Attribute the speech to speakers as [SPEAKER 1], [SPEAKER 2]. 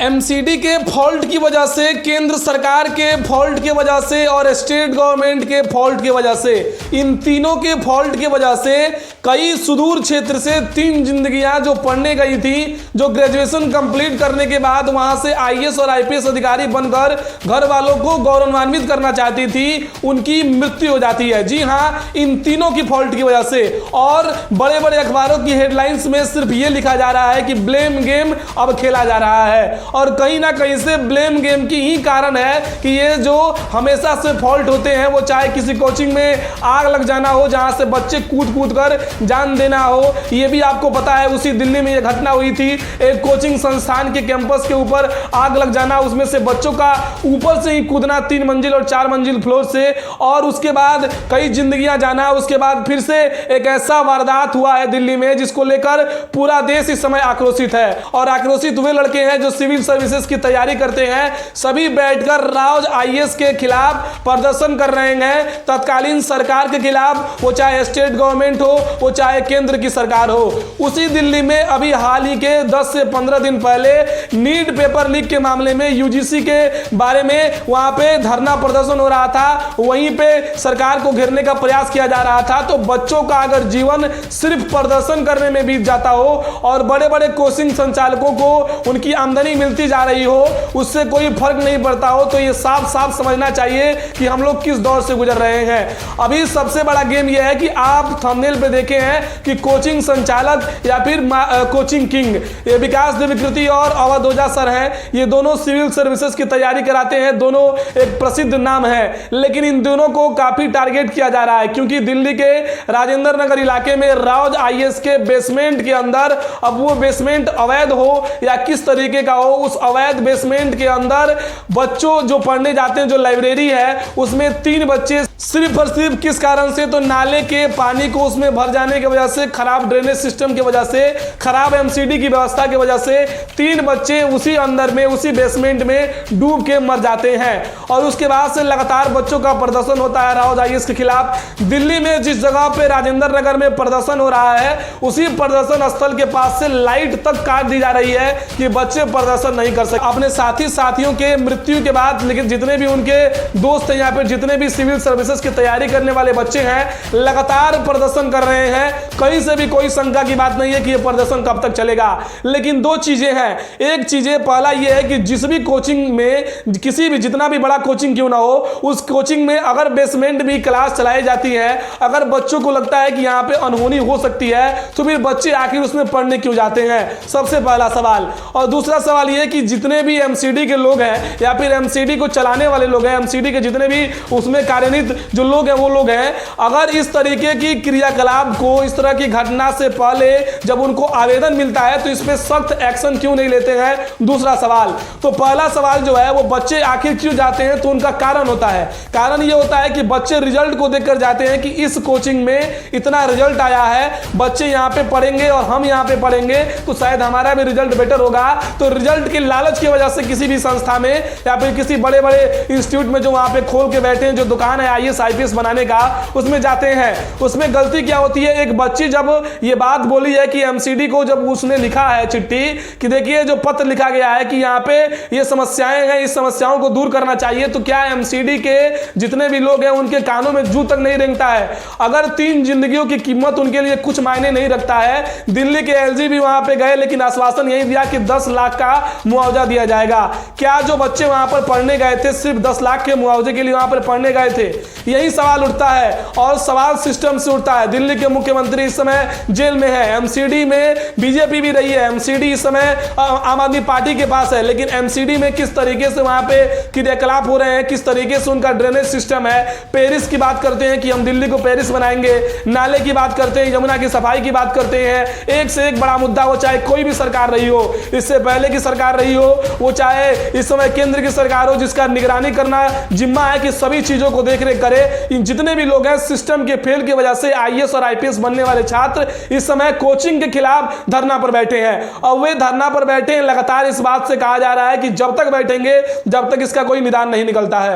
[SPEAKER 1] MCD के fault की वजह से, केंद्र सरकार के फॉल्ट की वजह से और स्टेट गवर्नमेंट के फॉल्ट की वजह से, इन तीनों के फॉल्ट की वजह से कई सुदूर क्षेत्र से 3 जिंदगियां जो पढ़ने गई थी, जो ग्रेजुएशन कंप्लीट करने के बाद वहां से आईएएस और आईपीएस अधिकारी बनकर घर वालों को गौरवान्वित करना चाहती थी, उनकी मृत्यु हो जाती है। जी हाँ, इन तीनों की फॉल्ट की वजह से। और बड़े बड़े अखबारों की हेडलाइंस में सिर्फ ये लिखा जा रहा है कि ब्लेम गेम अब खेला जा रहा है, और कहीं ना कहीं से ब्लेम गेम की ही कारण है कि ये जो हमेशा से फॉल्ट होते हैं, वो चाहे किसी कोचिंग में आग लग जाना हो जहां से बच्चे कूद कूद कर जान देना हो। ये भी आपको पता है, उसी दिल्ली में ये घटना हुई थी, एक कोचिंग संस्थान के कैंपस के ऊपर आग लग जाना, उसमें से बच्चों का ऊपर से ही कूदना 3 मंजिल और 4 मंजिल फ्लोर से, और उसके बाद कई जिंदगियां जाना। उसके बाद फिर से एक ऐसा वारदात हुआ है दिल्ली में जिसको लेकर पूरा देश इस समय आक्रोशित है। और आक्रोशित वे लड़के हैं जो सिविल सर्विसेज की तैयारी करते हैं, सभी बैठकर राउज आईएएस के खिलाफ प्रदर्शन कर रहे हैं, तत्कालीन सरकार के खिलाफ, वो चाहे स्टेट गवर्नमेंट हो, वो चाहे केंद्र की सरकार हो। उसी दिल्ली में अभी हाल ही के 10 से 15 दिन पहले नीट पेपर लीक के मामले में यूजीसी के बारे में वहां पे धरना प्रदर्शन हो रहा था, वहीं पे सरकार को घेरने का प्रयास किया जा रहा था। तो बच्चों का अगर जीवन सिर्फ प्रदर्शन करने में बीत जाता हो और बड़े बड़े कोचिंग संचालकों को उनकी आमदनी मिलती जा रही हो, उससे कोई फर्क नहीं पड़ता हो, तो ये साफ साफ समझना चाहिए कि हम लोग किस दौर से गुजर रहे हैं। अभी सबसे बड़ा गेम यह है कि आप थंबनेल पे देखे हैं कि कोचिंग संचालक या फिर कोचिंग किंग, ये विकास देवकृति और अवध ओझा सर हैं। ये दोनों सिविल सर्विसेज की तैयारी कराते हैं, दोनों एक प्रसिद्ध नाम है, लेकिन इन दोनों को काफी टारगेट किया जा रहा है, क्योंकि दिल्ली के राजेंद्र नगर इलाके में राउज आईएएस के बेसमेंट के अंदर, अब वो बेसमेंट अवैध हो या किस तरीके का हो, उस अवैध बेसमेंट के अंदर बच्चों जो पढ़ने जाते हैं, जो लाइब्रेरी है, उसमें 3 बच्चे सिर्फ और सिर्फ किस कारण से, तो नाले के पानी को उसमें भर जाने की वजह से, खराब ड्रेनेज सिस्टम की वजह से, खराब एमसीडी की व्यवस्था की वजह से 3 बच्चे उसी अंदर में, उसी बेसमेंट में डूब के मर जाते हैं। और उसके बाद से लगातार बच्चों का प्रदर्शन होता है राउज आईएएस के खिलाफ। दिल्ली में जिस जगह पे राजेंद्र नगर में प्रदर्शन हो रहा है, उसी प्रदर्शन स्थल के पास से लाइट तक काट दी जा रही है कि बच्चे प्रदर्शन नहीं कर सके। अपने साथियों के मृत्यु के बाद, लेकिन जितने भी उनके दोस्त हैं यहाँ पे, जितने भी सिविल सर्विसेज की तैयारी करने वाले बच्चे हैं, लगातार प्रदर्शन कर रहे हैं। कहीं से भी कोई शंका की बात नहीं है कि यह प्रदर्शन कब तक चलेगा। लेकिन 2 चीजें हैं। एक चीजें, पहला यह है कि जिस भी कोचिंग में, किसी भी, जितना भी बड़ा कोचिंग क्यों ना हो, उस कोचिंग में अगर बेसमेंट भी क्लास चलाई जाती है, अगर बच्चों को लगता है कि यहाँ पे अनहोनी हो सकती है, तो फिर बच्चे आखिर उसमें पढ़ने क्यों जाते हैं, सबसे पहला सवाल। और दूसरा सवाल यह कि जितने भी एमसीडी के लोग हैं या फिर एमसीडी को चलाने वाले लोग हैं, एमसीडी के जितने भी उसमें कार्यान्वित जो लोग हैं, वो लोग हैं, अगर इस तरीके की क्रियाकलाप को, इस तरह की घटना से पहले जब उनको आवेदन मिलता है, तो इस पे सख्त एक्शन क्यों नहीं लेते हैं, दूसरा सवाल। तो पहला सवाल जो है, वो बच्चे आखिर क्यों जाते हैं, तो उनका कारण होता है। कारण ये होता है कि बच्चे रिजल्ट को देखकर जाते हैं कि इस कोचिंग में इतना रिजल्ट आया है, बच्चे यहाँ पे पढ़ेंगे और हम यहाँ पे पढ़ेंगे तो शायद हमारा भी रिजल्ट बेटर होगा। तो रिजल्ट के लालच की वजह से किसी भी संस्था में या फिर किसी बड़े बड़े इंस्टीट्यूट में जो वहां पे खोल के बैठे हैं, जो दुकान है आईएएस आईपीएस बनाने का, उसमें जाते हैं। उसमें गलती क्या होती है, एक बच्ची जब ये बात बोली है कि एमसीडी को, जब उसने लिखा है चिट्ठी कि देखिए जो पत्र लिखा गया है कि यहाँ पे ये समस्याएं हैं, इस समस्याओं को दूर करना चाहिए, तो क्या एमसीडी के जितने भी लोग हैं उनके कानों में जू तक नहीं रेंगता है? अगर 3 जिंदगियों की कीमत उनके लिए कुछ मायने नहीं रखता है, दिल्ली के एलजी भी वहां पे गए, लेकिन आश्वासन यही दिया कि 10 लाख का मुआवजा दिया जाएगा। क्या जो बच्चे वहां पर पढ़ने गए थे, सिर्फ 10 लाख के मुआवजे के लिए वहां पर पढ़ने गए थे? यही सवाल उठता है, और सवाल सिस्टम से उठता है। दिल्ली के मुख्यमंत्री इस समय जेल में है, एमसीडी में बीजेपी भी रही है, एमसीडी इस समय आम आदमी पार्टी के पास है, लेकिन एमसीडी में किस तरीके से वहां पे क्रियाकलाप हो रहे हैं, किस तरीके से उनका ड्रेनेज सिस्टम है। पेरिस की बात करते हैं कि हम दिल्ली को पेरिस बनाएंगे, नाले की बात करते हैं, यमुना की सफाई की बात करते हैं, एक से एक बड़ा मुद्दा, वो चाहे कोई भी सरकार रही हो, इससे पहले की सरकार रही हो, वो चाहे इस समय केंद्र की सरकार हो, जिसका निगरानी करना जिम्मा है कि सभी चीजों को देखरेख करे। इन जितने भी लोग हैं, सिस्टम के फेल की वजह से आईएएस और आईपीएस बनने वाले छात्र इस समय कोचिंग के खिलाफ धरना पर बैठे हैं, और वे धरना पर बैठे हैं। लगातार इस बात से कहा जा रहा है कि जब तक बैठेंगे, जब तक इसका कोई निदान नहीं निकलता है।